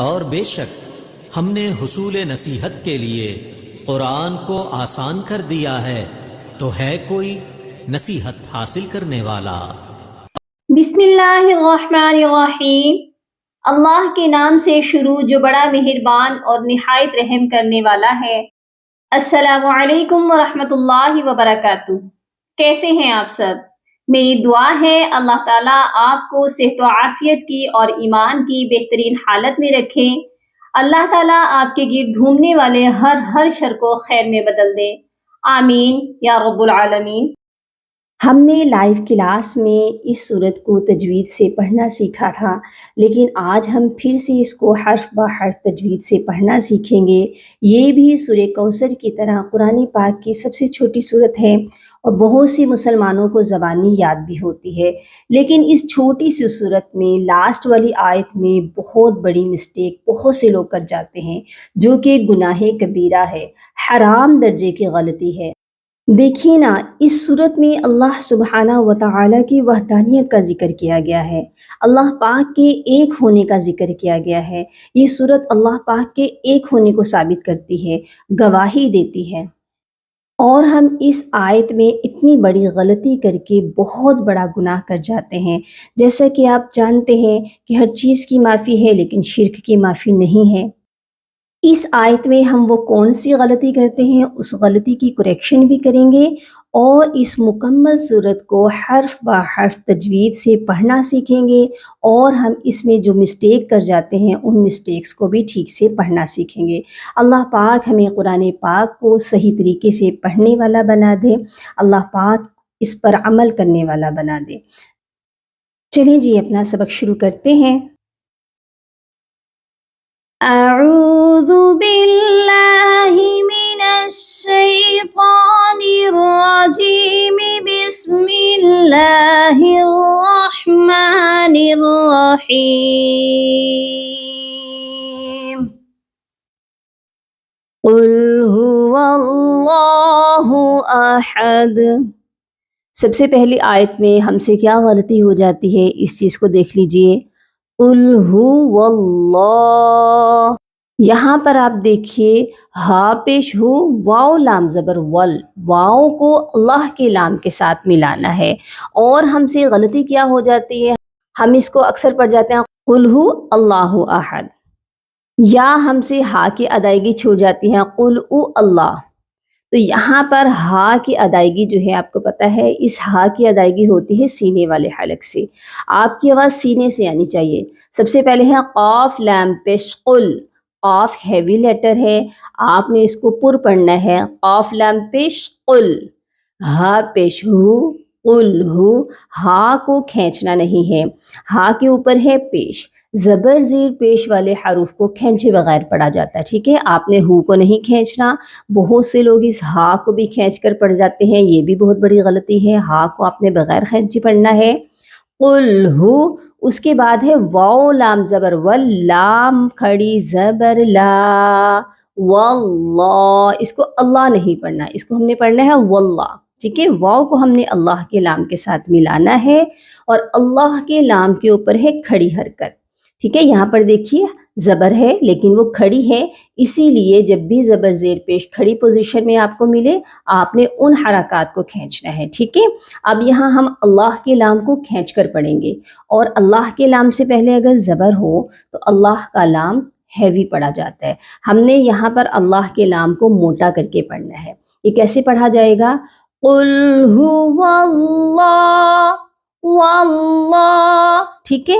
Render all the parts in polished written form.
اور بے شک ہم نے حصول نصیحت کے لیے قرآن کو آسان کر دیا ہے، تو ہے کوئی نصیحت حاصل کرنے والا؟ بسم اللہ الرحمن الرحیم۔ اللہ کے نام سے شروع جو بڑا مہربان اور نہایت رحم کرنے والا ہے۔ السلام علیکم ورحمۃ اللہ وبرکاتہ۔ کیسے ہیں آپ سب؟ میری دعا ہے اللہ تعالیٰ آپ کو صحت و عافیت کی اور ایمان کی بہترین حالت میں رکھیں۔ اللہ تعالیٰ آپ کے گرد گھومنے والے ہر شر کو خیر میں بدل دے، آمین یا رب العالمین۔ ہم نے لائیو کلاس میں اس سورت کو تجوید سے پڑھنا سیکھا تھا، لیکن آج ہم پھر سے اس کو حرف بہ حرف تجوید سے پڑھنا سیکھیں گے۔ یہ بھی سورہ کوثر کی طرح قرآن پاک کی سب سے چھوٹی سورت ہے اور بہت سی مسلمانوں کو زبانی یاد بھی ہوتی ہے، لیکن اس چھوٹی سی سورت میں لاسٹ والی آیت میں بہت بڑی مسٹیک بہت سے لوگ کر جاتے ہیں، جو کہ گناہ کبیرہ ہے، حرام درجے کی غلطی ہے۔ دیکھیے نا، اس صورت میں اللہ سبحانہ و تعالیٰ کی وحدانیت کا ذکر کیا گیا ہے، اللہ پاک کے ایک ہونے کا ذکر کیا گیا ہے۔ یہ صورت اللہ پاک کے ایک ہونے کو ثابت کرتی ہے، گواہی دیتی ہے۔ اور ہم اس آیت میں اتنی بڑی غلطی کر کے بہت بڑا گناہ کر جاتے ہیں، جیسا کہ آپ جانتے ہیں کہ ہر چیز کی معافی ہے لیکن شرک کی معافی نہیں ہے۔ اس آیت میں ہم وہ کون سی غلطی کرتے ہیں، اس غلطی کی کریکشن بھی کریں گے، اور اس مکمل صورت کو حرف بہ حرف تجوید سے پڑھنا سیکھیں گے، اور ہم اس میں جو مسٹیک کر جاتے ہیں ان مسٹیکس کو بھی ٹھیک سے پڑھنا سیکھیں گے۔ اللہ پاک ہمیں قرآن پاک کو صحیح طریقے سے پڑھنے والا بنا دے، اللہ پاک اس پر عمل کرنے والا بنا دے۔ چلیں جی اپنا سبق شروع کرتے ہیں۔ اعوذ باللہ من الشیطان الرجیم، بسم اللہ الرحمن الرحیم۔ قل هو اللہ احد۔ سب سے پہلی آیت میں ہم سے کیا غلطی ہو جاتی ہے، اس چیز کو دیکھ لیجئے۔ قل هو اللہ، یہاں پر آپ دیکھیے ہا پیش ہو، واو لام زبر ول، واو کو اللہ کے لام کے ساتھ ملانا ہے، اور ہم سے غلطی کیا ہو جاتی ہے، ہم اس کو اکثر پڑھ جاتے ہیں قل ہو اللہ احد، یا ہم سے ہا کی ادائیگی چھوٹ جاتی ہے قل او اللہ۔ تو یہاں پر ہا کی ادائیگی جو ہے، آپ کو پتہ ہے اس ہا کی ادائیگی ہوتی ہے سینے والے حلق سے، آپ کی آواز سینے سے آنی چاہیے۔ سب سے پہلے ہے قاف لام پیش قل، قاف ہیوی لیٹر ہے، آپ نے اس کو پر پڑھنا ہے، قاف لام پیش قل، ہا پیش ہو قل ہو، ہا کو کھینچنا نہیں ہے، ہا کے اوپر ہے پیش، زبر زیر پیش والے حروف کو کھینچے بغیر پڑھا جاتا ہے، ٹھیک ہے، آپ نے ہو کو نہیں کھینچنا۔ بہت سے لوگ اس ہا کو بھی کھینچ کر پڑھ جاتے ہیں، یہ بھی بہت بڑی غلطی ہے، ہا کو آپ نے بغیر کھینچے پڑھنا ہے۔ قل ہو، اس کے بعد ہے واو لام زبر ول، لام کھڑی زبر لا، واللہ، اس کو اللہ نہیں پڑھنا، اس کو ہم نے پڑھنا ہے واللہ، ٹھیک ہے، واو کو ہم نے اللہ کے لام کے ساتھ ملانا ہے، اور اللہ کے لام کے اوپر ہے کھڑی حرکت، ٹھیک ہے، یہاں پر دیکھیے زبر ہے لیکن وہ کھڑی ہے، اسی لیے جب بھی زبر زیر پیش کھڑی پوزیشن میں آپ کو ملے، آپ نے ان حرکات کو کھینچنا ہے، ٹھیک ہے۔ اب یہاں ہم اللہ کے لام کو کھینچ کر پڑھیں گے، اور اللہ کے لام سے پہلے اگر زبر ہو تو اللہ کا لام ہیوی پڑھا جاتا ہے، ہم نے یہاں پر اللہ کے لام کو موٹا کر کے پڑھنا ہے۔ یہ کیسے پڑھا جائے گا؟ قل هو اللہ واللہ، ٹھیک ہے۔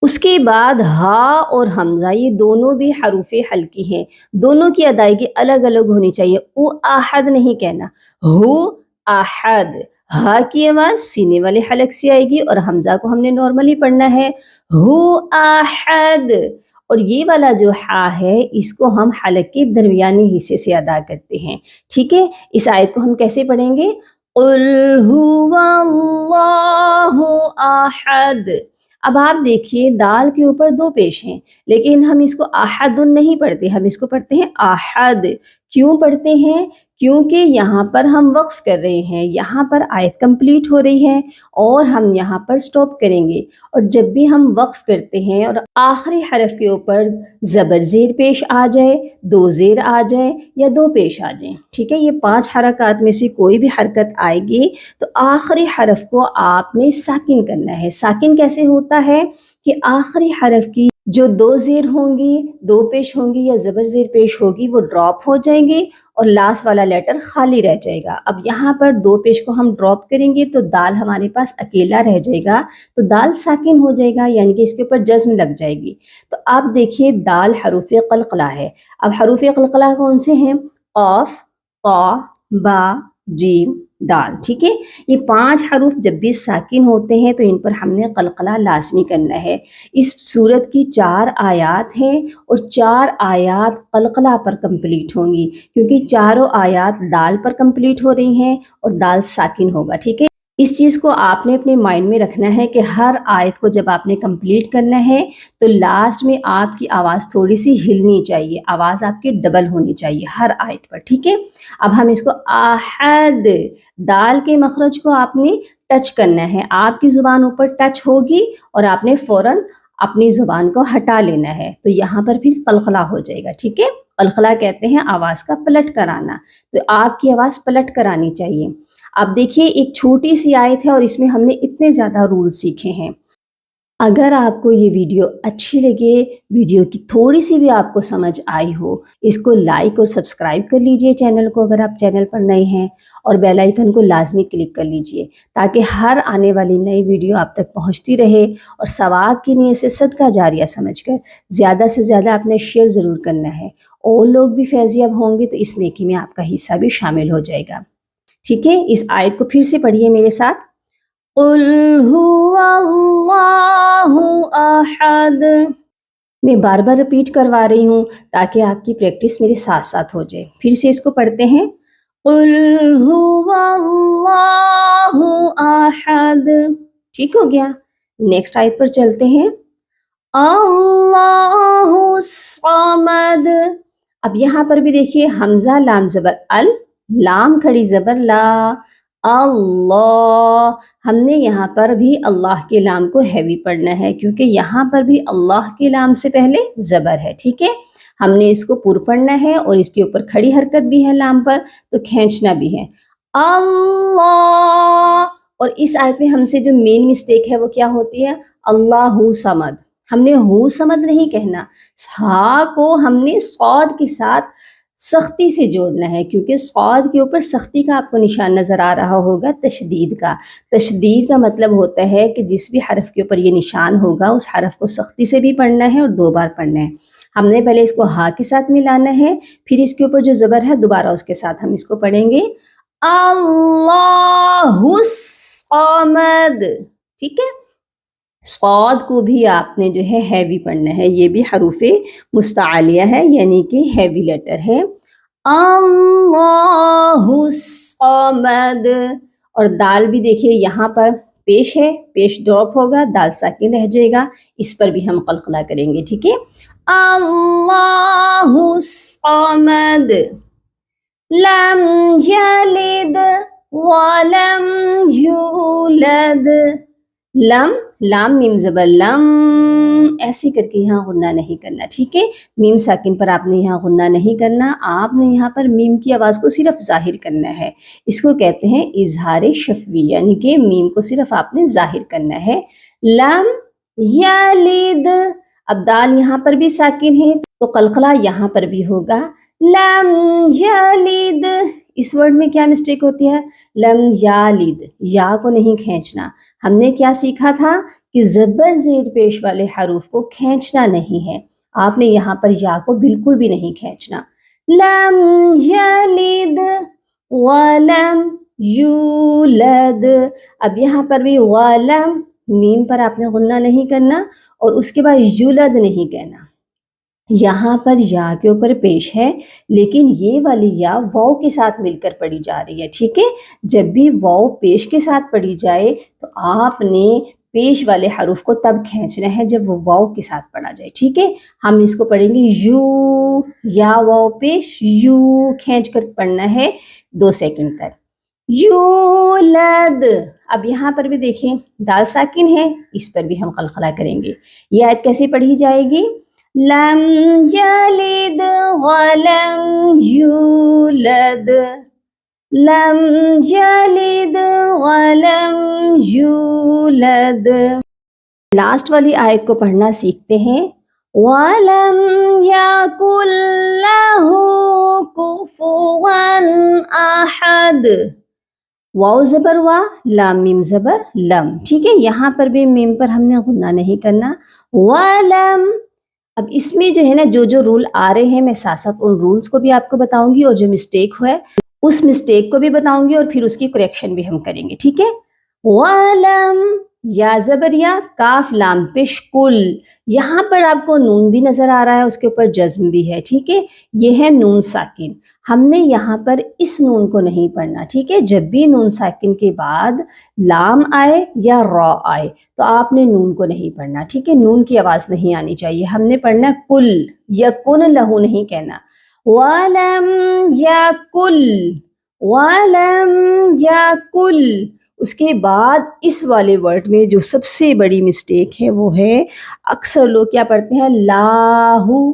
اس کے بعد ہا اور حمزہ، یہ دونوں بھی حروف حلقی ہیں، دونوں کی ادائیگی الگ الگ ہونی چاہیے، او احد نہیں کہنا، ہو احد، ہا کی آواز سینے والے حلق سے آئے گی، اور حمزہ کو ہم نے نارملی پڑھنا ہے ہو احد، اور یہ والا جو ہا ہے اس کو ہم حلق کے درمیانی حصے سے ادا کرتے ہیں، ٹھیک ہے۔ اس آیت کو ہم کیسے پڑھیں گے؟ قل هو اللہ احد۔ اب آپ دیکھیے دال کے اوپر دو پیش ہیں، لیکن ہم اس کو احد نہیں پڑھتے، ہم اس کو پڑھتے ہیں احد۔ کیوں پڑھتے ہیں؟ کیونکہ یہاں پر ہم وقف کر رہے ہیں، یہاں پر آیت کمپلیٹ ہو رہی ہے اور ہم یہاں پر سٹاپ کریں گے۔ اور جب بھی ہم وقف کرتے ہیں اور آخری حرف کے اوپر زبر زیر پیش آ جائے، دو زیر آ جائے یا دو پیش آ جائیں، ٹھیک ہے، یہ 5 حرکات میں سے کوئی بھی حرکت آئے گی تو آخری حرف کو آپ نے ساکن کرنا ہے۔ ساکن کیسے ہوتا ہے کہ آخری حرف کی جو دو زیر ہوں گی، دو پیش ہوں گی یا زبر زیر پیش ہوگی، وہ ڈراپ ہو جائیں گے اور لاسٹ والا لیٹر خالی رہ جائے گا۔ اب یہاں پر دو پیش کو ہم ڈراپ کریں گے تو دال ہمارے پاس اکیلا رہ جائے گا، تو دال ساکن ہو جائے گا، یعنی کہ اس کے اوپر جزم لگ جائے گی۔ تو آپ دیکھیے دال حروف قلقلہ ہے۔ اب حروف قلقلہ کون سے ہیں؟ قاف، طا، با، جیم، دال، ٹھیک ہے۔ یہ 5 حروف جب بھی ساکن ہوتے ہیں تو ان پر ہم نے قلقلہ لازمی کرنا ہے۔ اس سورت کی 4 آیات ہیں اور 4 آیات قلقلہ پر کمپلیٹ ہوں گی، کیونکہ چاروں آیات دال پر کمپلیٹ ہو رہی ہیں اور دال ساکن ہوگا، ٹھیک ہے۔ اس چیز کو آپ نے اپنے مائنڈ میں رکھنا ہے کہ ہر آیت کو جب آپ نے کمپلیٹ کرنا ہے تو لاسٹ میں آپ کی آواز تھوڑی سی ہلنی چاہیے، آواز آپ کی ڈبل ہونی چاہیے ہر آیت پر، ٹھیک ہے۔ اب ہم اس کو احد، دال کے مخرج کو آپ نے ٹچ کرنا ہے، آپ کی زبان اوپر ٹچ ہوگی اور آپ نے فوراً اپنی زبان کو ہٹا لینا ہے، تو یہاں پر پھر قلقلہ ہو جائے گا، ٹھیک ہے۔ قلقلہ کہتے ہیں آواز کا پلٹ کر آنا، تو آپ کی آواز پلٹ کر آنی چاہیے۔ اب دیکھیے ایک چھوٹی سی آیت ہے اور اس میں ہم نے اتنے زیادہ رول سیکھے ہیں۔ اگر آپ کو یہ ویڈیو اچھی لگے، ویڈیو کی تھوڑی سی بھی آپ کو سمجھ آئی ہو، اس کو لائک اور سبسکرائب کر لیجئے چینل کو اگر آپ چینل پر نئے ہیں، اور بیل آئیکن کو لازمی کلک کر لیجئے تاکہ ہر آنے والی نئی ویڈیو آپ تک پہنچتی رہے، اور ثواب کی نیت سے صدقہ جاریہ سمجھ کر زیادہ سے زیادہ آپ نے شیئر ضرور کرنا ہے، اور لوگ بھی فیضیاب ہوں گے تو اس نیکی میں آپ کا حصہ بھی شامل ہو جائے گا، ٹھیک ہے۔ اس آیت کو پھر سے پڑھیے میرے ساتھ، قل هو اللہ احد۔ میں بار بار ریپیٹ کروا رہی ہوں تاکہ آپ کی پریکٹس میرے ساتھ ساتھ ہو جائے۔ پھر سے اس کو پڑھتے ہیں، قل هو اللہ احد، ٹھیک ہو گیا۔ نیکسٹ آیت پر چلتے ہیں، اللہ الصمد۔ اب یہاں پر بھی دیکھیے حمزہ لام زبر ال، لام کھڑی زبر لا، اللہ، ہم نے یہاں پر بھی اللہ کے لام کو ہیوی پڑھنا ہے کیونکہ یہاں پر بھی اللہ کے لام سے پہلے زبر ہے، ٹھیک ہے۔ ہم نے اس کو پر پڑھنا ہے اور اس کے اوپر کھڑی حرکت بھی ہے لام پر، تو کھینچنا بھی ہے، اللہ۔ اور اس آیت میں ہم سے جو مین مسٹیک ہے وہ کیا ہوتی ہے؟ اللہ صمد، ہم نے ہو صمد نہیں کہنا، ہا کو ہم نے صاد کے ساتھ سختی سے جوڑنا ہے، کیونکہ صاد کے اوپر سختی کا آپ کو نشان نظر آ رہا ہوگا، تشدید کا۔ تشدید کا مطلب ہوتا ہے کہ جس بھی حرف کے اوپر یہ نشان ہوگا اس حرف کو سختی سے بھی پڑھنا ہے اور 2 بار پڑھنا ہے۔ ہم نے پہلے اس کو ہا کے ساتھ ملانا ہے، پھر اس کے اوپر جو زبر ہے دوبارہ اس کے ساتھ ہم اس کو پڑھیں گے، اللہ الصمد، ٹھیک ہے۔ صاد کو بھی آپ نے جو ہے ہیوی پڑھنا ہے، یہ بھی حروف مستعلیہ ہے یعنی کہ ہیوی لیٹر ہے، اللہ الصمد۔ اور دال بھی دیکھیے یہاں پر پیش ہے، پیش ڈراپ ہوگا، دال ساکن رہ جائے گا، اس پر بھی ہم قلقلہ کریں گے، ٹھیک ہے۔ اللہ الصمد، لم یلد ولم یولد، لم، لام میم زبر لم، ایسے کر کے یہاں غنہ نہیں کرنا، ٹھیک ہے۔ میم ساکن پر آپ نے یہاں غنہ نہیں کرنا، آپ نے یہاں پر میم کی آواز کو صرف ظاہر کرنا ہے، اس کو کہتے ہیں اظہار شفوی، یعنی کہ میم کو صرف آپ نے ظاہر کرنا ہے، لم یلد۔ اب دال یہاں پر بھی ساکن ہے تو قلقلہ یہاں پر بھی ہوگا، لم یلد۔ اس ورڈ میں کیا مسٹیک ہوتی ہے؟ لم یالد، یا کو نہیں کھینچنا۔ ہم نے کیا سیکھا تھا کہ زبر زیر پیش والے حروف کو کھینچنا نہیں ہے، آپ نے یہاں پر یا کو بالکل بھی نہیں کھینچنا، لم یلد ولم یولد۔ اب یہاں پر بھی ولم، میم پر آپ نے غنہ نہیں کرنا اور اس کے بعد یولد نہیں کہنا، یہاں پر یا کے اوپر پیش ہے لیکن یہ والی یا واو کے ساتھ مل کر پڑھی جا رہی ہے، ٹھیک ہے۔ جب بھی واو پیش کے ساتھ پڑھی جائے تو آپ نے پیش والے حروف کو تب کھینچنا ہے جب وہ واو کے ساتھ پڑھا جائے، ٹھیک ہے؟ ہم اس کو پڑھیں گے یو، یا واو پیش یو کھینچ کر پڑھنا ہے 2 سیکنڈ تک. یولد. اب یہاں پر بھی دیکھیں دال ساکن ہے، اس پر بھی ہم قلقلہ کریں گے. یہ آیت کیسے پڑھی جائے گی؟ لم یلد ولم یولد، لم یلد ولم یولد. لاسٹ والی آیت کو پڑھنا سیکھتے ہیں. وَلَمْ يَكُنْ لَهُ كُفُوًا أَحَدٌ. واو زبر وا، لام میم زبر لم، ٹھیک ہے؟ یہاں پر بھی میم پر ہم نے غنہ نہیں کرنا. وَلَمْ. اب اس میں جو ہے نا جو رول آ رہے ہیں میں ساتھ ساتھ ان رولز کو بھی آپ کو بتاؤں گی، اور جو مسٹیک ہے اس مسٹیک کو بھی بتاؤں گی، اور پھر اس کی کریکشن بھی ہم کریں گے، ٹھیک ہے؟ وَلَمْ. یا زبر یا، کاف لام پیش کل. یہاں پر آپ کو نون بھی نظر آ رہا ہے، اس کے اوپر جزم بھی ہے، ٹھیک ہے؟ یہ ہے نون ساکن. ہم نے یہاں پر اس نون کو نہیں پڑھنا، ٹھیک ہے؟ جب بھی نون ساکن کے بعد لام آئے یا را آئے تو آپ نے نون کو نہیں پڑھنا، ٹھیک ہے؟ نون کی آواز نہیں آنی چاہیے. ہم نے پڑھنا کل، یکن لہو نہیں کہنا. وَلَمْ یَکُل، وَلَمْ یَکُل. اس کے بعد اس والے ورڈ میں جو سب سے بڑی مسٹیک ہے وہ ہے اکثر لوگ کیا پڑھتے ہیں لاہو.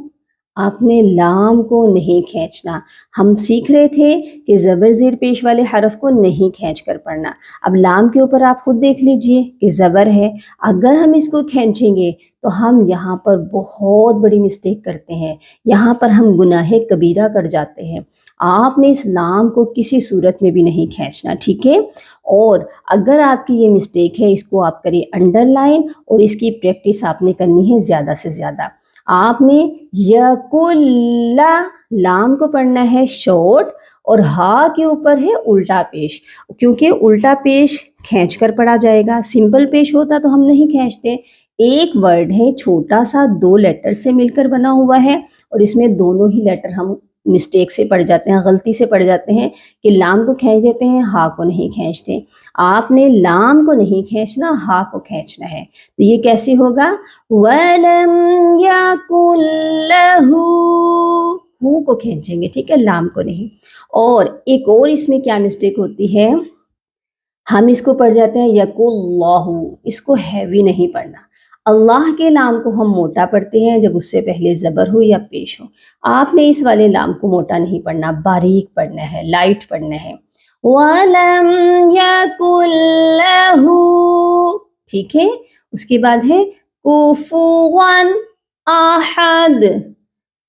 آپ نے لام کو نہیں کھینچنا. ہم سیکھ رہے تھے کہ زبر زیر پیش والے حرف کو نہیں کھینچ کر پڑھنا. اب لام کے اوپر آپ خود دیکھ لیجئے کہ زبر ہے، اگر ہم اس کو کھینچیں گے تو ہم یہاں پر بہت بڑی مسٹیک کرتے ہیں، یہاں پر ہم گناہ کبیرہ کر جاتے ہیں. آپ نے اس لام کو کسی صورت میں بھی نہیں کھینچنا، ٹھیک ہے؟ اور اگر آپ کی یہ مسٹیک ہے اس کو آپ کریں انڈر لائن، اور اس کی پریکٹس آپ نے کرنی ہے زیادہ سے زیادہ. آپ نے یکل لام کو پڑھنا ہے شارٹ، اور ہا کے اوپر ہے الٹا پیش، کیونکہ الٹا پیش کھینچ کر پڑھا جائے گا. سمپل پیش ہوتا تو ہم نہیں کھینچتے. ایک ورڈ ہے چھوٹا سا 2 لیٹر سے مل کر بنا ہوا ہے، اور اس میں دونوں ہی لیٹر ہم مسٹیک سے پڑھ جاتے ہیں، غلطی سے پڑھ جاتے ہیں کہ لام کو کھینچ دیتے ہیں، ہا کو نہیں کھینچتے. آپ نے لام کو نہیں کھینچنا، ہا کو کھینچنا ہے. تو یہ کیسے ہوگا؟ وَلَمْ يَكُنْ لَهُ، ہو کو کھینچیں گے، ٹھیک ہے؟ لام کو نہیں. اور ایک اور اس میں کیا مسٹیک ہوتی ہے، ہم اس کو پڑھ جاتے ہیں یکو اللہ، اس کو ہیوی نہیں پڑھنا. اللہ کے لام کو ہم موٹا پڑھتے ہیں جب اس سے پہلے زبر ہو یا پیش ہو. آپ نے اس والے لام کو موٹا نہیں پڑھنا، باریک پڑھنا ہے، لائٹ پڑھنا ہے. وَلَمْ يَكُنْ لَهُ، ٹھیک ہے؟ اس کے بعد ہے کفواً احد.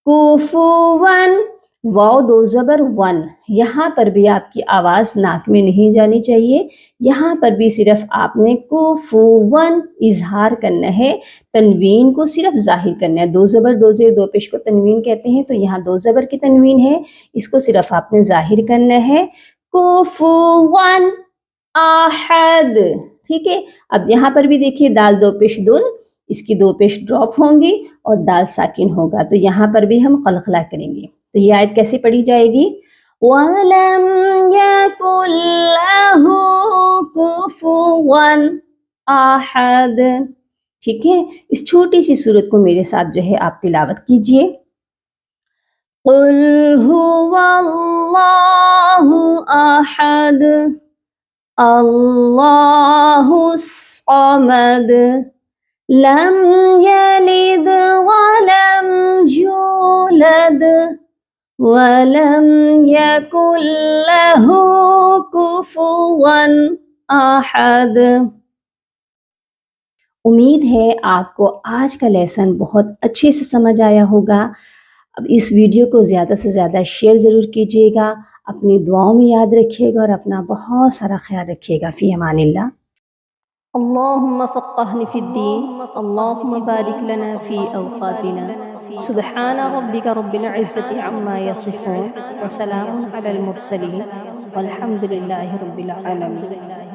کفواً، واو 2 زبر 1. یہاں پر بھی آپ کی آواز ناک میں نہیں جانی چاہیے. یہاں پر بھی صرف آپ نے کفواً اظہار کرنا ہے، تنوین کو صرف ظاہر کرنا ہے. 2 زبر 2 زیر 2 پیش کو تنوین کہتے ہیں، تو یہاں 2 زبر کی تنوین ہے، اس کو صرف آپ نے ظاہر کرنا ہے. کفواً احد، ٹھیک ہے؟ اب یہاں پر بھی دیکھیے دال 2 پیش دل، اس کی 2 پیش ڈراپ ہوں گی اور دال ساکن ہوگا، تو یہاں پر بھی ہم قلقلہ کریں گے. تو یہ آیت کیسے پڑھی جائے گی؟ وَلَمْ يَكُنْ لَهُ كُفُوًا أَحَدٌ. ٹھیک ہے؟ اس چھوٹی سی سورت کو میرے ساتھ جو ہے آپ تلاوت کیجئے. قُلْ هُوَ اللَّهُ أَحَدٌ اللَّهُ الصَّمَدُ لَمْ يَلِدْ وَلَمْ يُولَدْ وَلَمْ يَكُنْ لَهُ كُفُوًا أَحَدٌ. امید ہے آپ کو آج کا لیسن بہت اچھے سے سمجھ آیا ہوگا. اب اس ویڈیو کو زیادہ سے زیادہ شیئر ضرور کیجیے گا، اپنی دعاؤں میں یاد رکھیے گا، اور اپنا بہت سارا خیال رکھیے گا. فی امان اللہ. اللہم فقہنا فی الدین، اللہم بارک لنا فی اوقاتنا. سبحان ربک رب العزت عما یصفون، وسلام علی المرسلین، والحمد للہ رب العالمین.